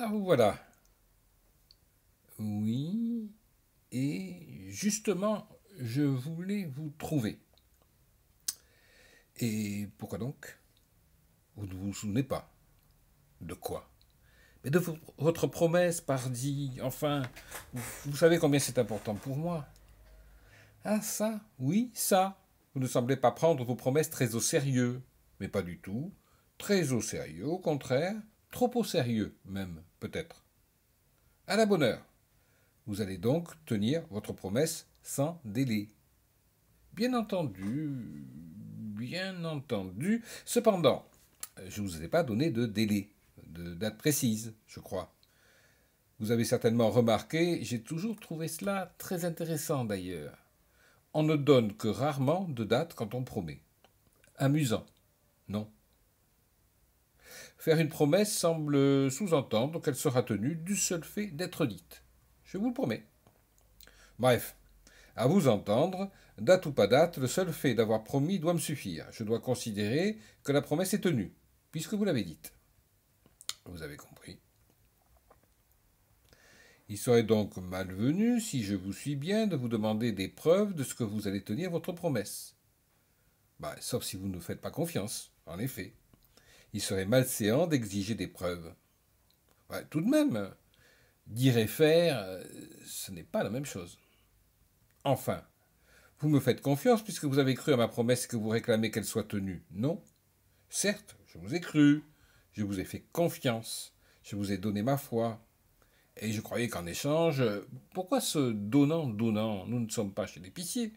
Ah, vous voilà. Oui, et justement, je voulais vous trouver. Et pourquoi donc? Vous ne vous souvenez pas. De quoi? Mais de votre promesse, pardi. Enfin, vous savez combien c'est important pour moi. Ah, ça? Oui, ça. Vous ne semblez pas prendre vos promesses très au sérieux. Mais pas du tout. Très au sérieux, au contraire. Trop au sérieux, même, peut-être. À la bonne heure. Vous allez donc tenir votre promesse sans délai. Bien entendu, bien entendu. Cependant, je ne vous ai pas donné de délai, de date précise, je crois. Vous avez certainement remarqué, j'ai toujours trouvé cela très intéressant d'ailleurs. On ne donne que rarement de date quand on promet. Amusant, non? Faire une promesse semble sous-entendre qu'elle sera tenue du seul fait d'être dite. Je vous le promets. Bref, à vous entendre, date ou pas date, le seul fait d'avoir promis doit me suffire. Je dois considérer que la promesse est tenue, puisque vous l'avez dite. Vous avez compris. Il serait donc malvenu, si je vous suis bien, de vous demander des preuves de ce que vous allez tenir votre promesse. Sauf si vous ne nous faites pas confiance, en effet. Il serait malséant d'exiger des preuves. Tout de même, dire et faire, ce n'est pas la même chose. Enfin, vous me faites confiance puisque vous avez cru à ma promesse et que vous réclamez qu'elle soit tenue, non? Certes, je vous ai cru, je vous ai fait confiance, je vous ai donné ma foi, et je croyais qu'en échange, pourquoi ce donnant-donnant? Nous ne sommes pas chez l'épicier.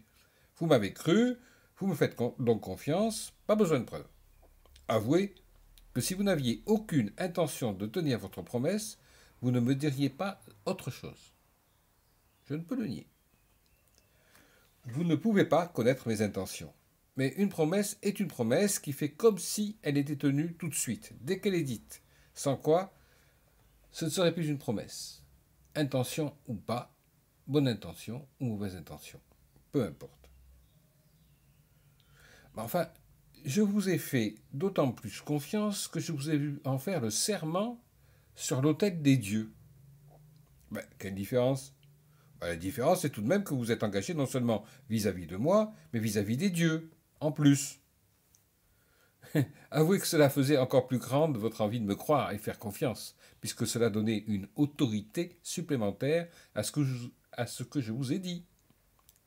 Vous m'avez cru, vous me faites donc confiance, pas besoin de preuves. Avouez que si vous n'aviez aucune intention de tenir votre promesse, vous ne me diriez pas autre chose. Je ne peux le nier. Vous ne pouvez pas connaître mes intentions. Mais une promesse est une promesse qui fait comme si elle était tenue tout de suite, dès qu'elle est dite. Sans quoi, ce ne serait plus une promesse. Intention ou pas, bonne intention ou mauvaise intention, peu importe. Mais enfin, je vous ai fait d'autant plus confiance que je vous ai vu en faire le serment sur l'autel des dieux. Quelle différence? La différence, c'est tout de même que vous êtes engagé non seulement vis-à-vis de moi, mais vis-à-vis des dieux, en plus. Avouez que cela faisait encore plus grande votre envie de me croire et faire confiance, puisque cela donnait une autorité supplémentaire à ce que je vous ai dit.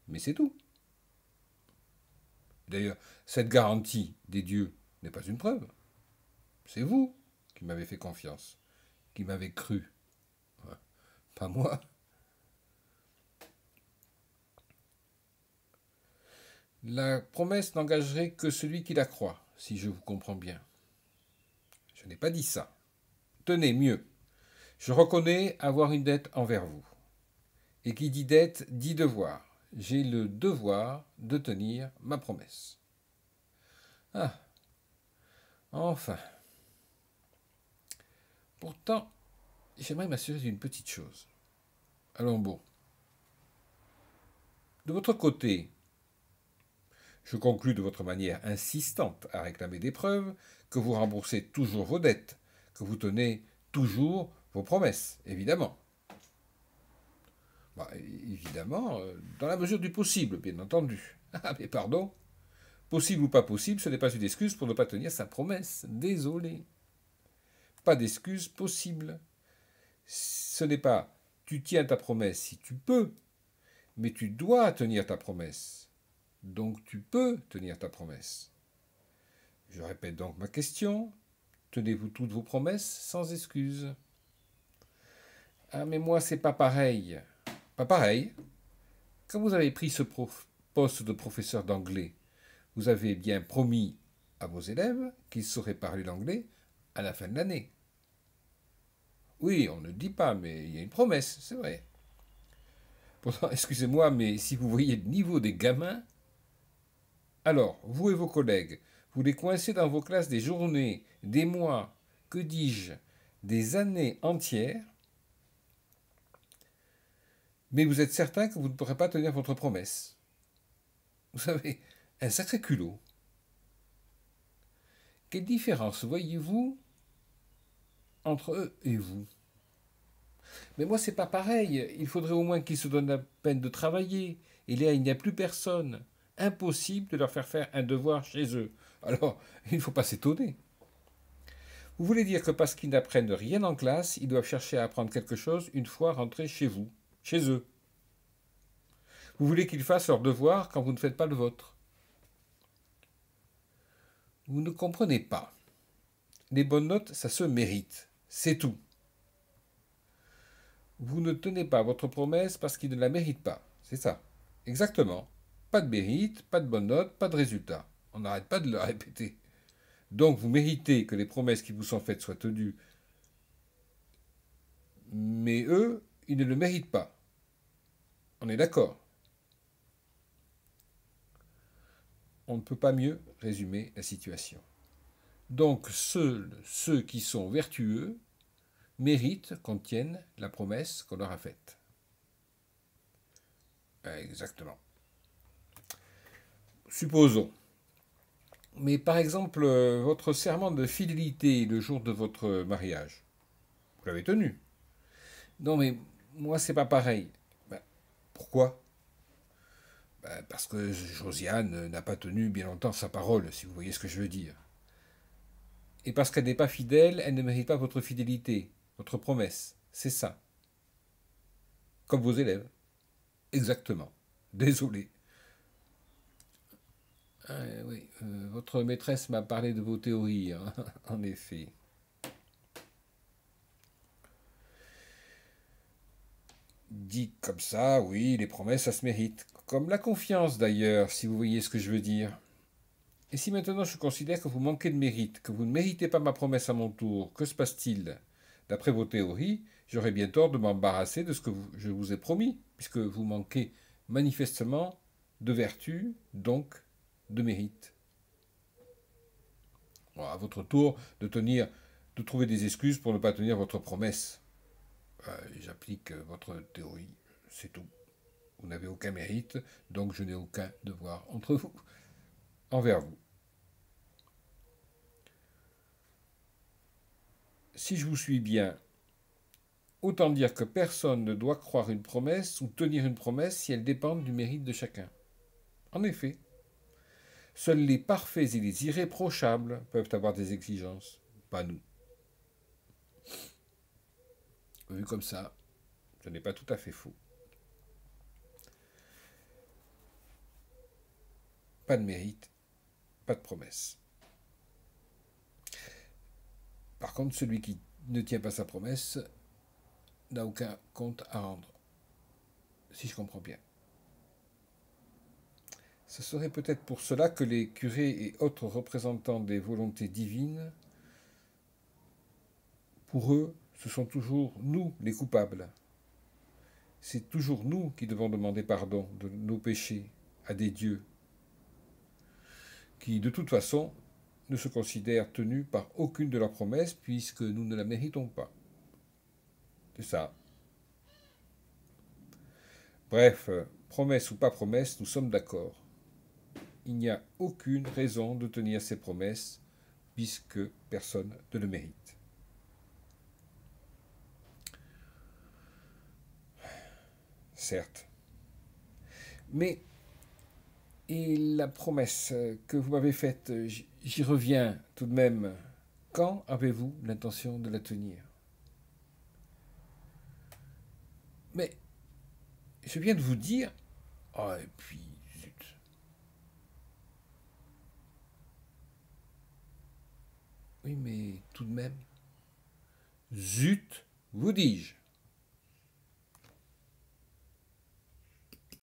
Mais c'est tout. D'ailleurs, cette garantie des dieux n'est pas une preuve. C'est vous qui m'avez fait confiance, qui m'avez cru. Pas moi. La promesse n'engagerait que celui qui la croit, si je vous comprends bien. Je n'ai pas dit ça. Tenez, mieux. Je reconnais avoir une dette envers vous. Et qui dit dette dit devoir. J'ai le devoir de tenir ma promesse. Ah, enfin. Pourtant, j'aimerais m'assurer d'une petite chose. Allons bon. De votre côté, je conclus de votre manière insistante à réclamer des preuves que vous remboursez toujours vos dettes, que vous tenez toujours vos promesses, évidemment. Évidemment, dans la mesure du possible, bien entendu. Ah, mais pardon. Possible ou pas possible, ce n'est pas une excuse pour ne pas tenir sa promesse. Désolé. Pas d'excuse possible. Ce n'est pas tu tiens ta promesse si tu peux, mais tu dois tenir ta promesse. Donc tu peux tenir ta promesse. Je répète donc ma question. Tenez-vous toutes vos promesses sans excuse? Ah, mais moi, c'est pas pareil. Pas pareil. Quand vous avez pris ce poste de professeur d'anglais, vous avez bien promis à vos élèves qu'ils sauraient parler l'anglais à la fin de l'année. Oui, on ne dit pas, mais il y a une promesse, c'est vrai. Pourtant, excusez-moi, mais si vous voyez le niveau des gamins, alors, vous et vos collègues, vous les coincez dans vos classes des journées, des mois, que dis-je, des années entières, mais vous êtes certain que vous ne pourrez pas tenir votre promesse. Vous savez, un sacré culot. Quelle différence voyez-vous entre eux et vous? Mais moi, c'est pas pareil. Il faudrait au moins qu'ils se donnent la peine de travailler. Et là, il n'y a plus personne. Impossible de leur faire faire un devoir chez eux. Alors, il ne faut pas s'étonner. Vous voulez dire que parce qu'ils n'apprennent rien en classe, ils doivent chercher à apprendre quelque chose une fois rentrés chez vous, chez eux. Vous voulez qu'ils fassent leurs devoirs quand vous ne faites pas le vôtre. Vous ne comprenez pas. Les bonnes notes, ça se mérite. C'est tout. Vous ne tenez pas votre promesse parce qu'ils ne la méritent pas. C'est ça. Exactement. Pas de mérite, pas de bonne note, pas de résultat. On n'arrête pas de le répéter. Donc vous méritez que les promesses qui vous sont faites soient tenues. Mais eux, ils ne le méritent pas. On est d'accord. On ne peut pas mieux résumer la situation. Donc seuls ceux qui sont vertueux méritent qu'on tienne la promesse qu'on leur a faite. Exactement. Supposons. Mais par exemple, votre serment de fidélité le jour de votre mariage, vous l'avez tenu. Non, mais moi, c'est pas pareil. Ben, pourquoi? Ben, parce que Josiane n'a pas tenu bien longtemps sa parole, si vous voyez ce que je veux dire. Et parce qu'elle n'est pas fidèle, elle ne mérite pas votre fidélité, votre promesse. C'est ça. Comme vos élèves. Exactement. Désolé. Oui, votre maîtresse m'a parlé de vos théories, hein, en effet. Dit comme ça, oui, les promesses, ça se mérite. Comme la confiance d'ailleurs, si vous voyez ce que je veux dire. Et si maintenant je considère que vous manquez de mérite, que vous ne méritez pas ma promesse à mon tour, que se passe-t-il? D'après vos théories, j'aurais bien tort de m'embarrasser de ce que je vous ai promis, puisque vous manquez manifestement de vertu, donc de mérite. Bon, à votre tour de trouver des excuses pour ne pas tenir votre promesse. J'applique votre théorie, c'est tout. Vous n'avez aucun mérite, donc je n'ai aucun devoir entre vous, envers vous. Si je vous suis bien, autant dire que personne ne doit croire une promesse ou tenir une promesse si elle dépend du mérite de chacun. En effet, seuls les parfaits et les irréprochables peuvent avoir des exigences, pas nous. Vu comme ça, ce n'est pas tout à fait faux. Pas de mérite, pas de promesse. Par contre, celui qui ne tient pas sa promesse n'a aucun compte à rendre, si je comprends bien. Ce serait peut-être pour cela que les curés et autres représentants des volontés divines, pour eux, ce sont toujours nous les coupables. C'est toujours nous qui devons demander pardon de nos péchés à des dieux qui, de toute façon, ne se considèrent tenus par aucune de leurs promesses puisque nous ne la méritons pas. C'est ça. Bref, promesse ou pas promesse, nous sommes d'accord. Il n'y a aucune raison de tenir ces promesses puisque personne ne le mérite. Certes. Mais, et la promesse que vous m'avez faite, j'y reviens tout de même. Quand avez-vous l'intention de la tenir? Mais, je viens de vous dire... Oh, et puis, zut. Oui, mais tout de même... Zut, vous dis-je.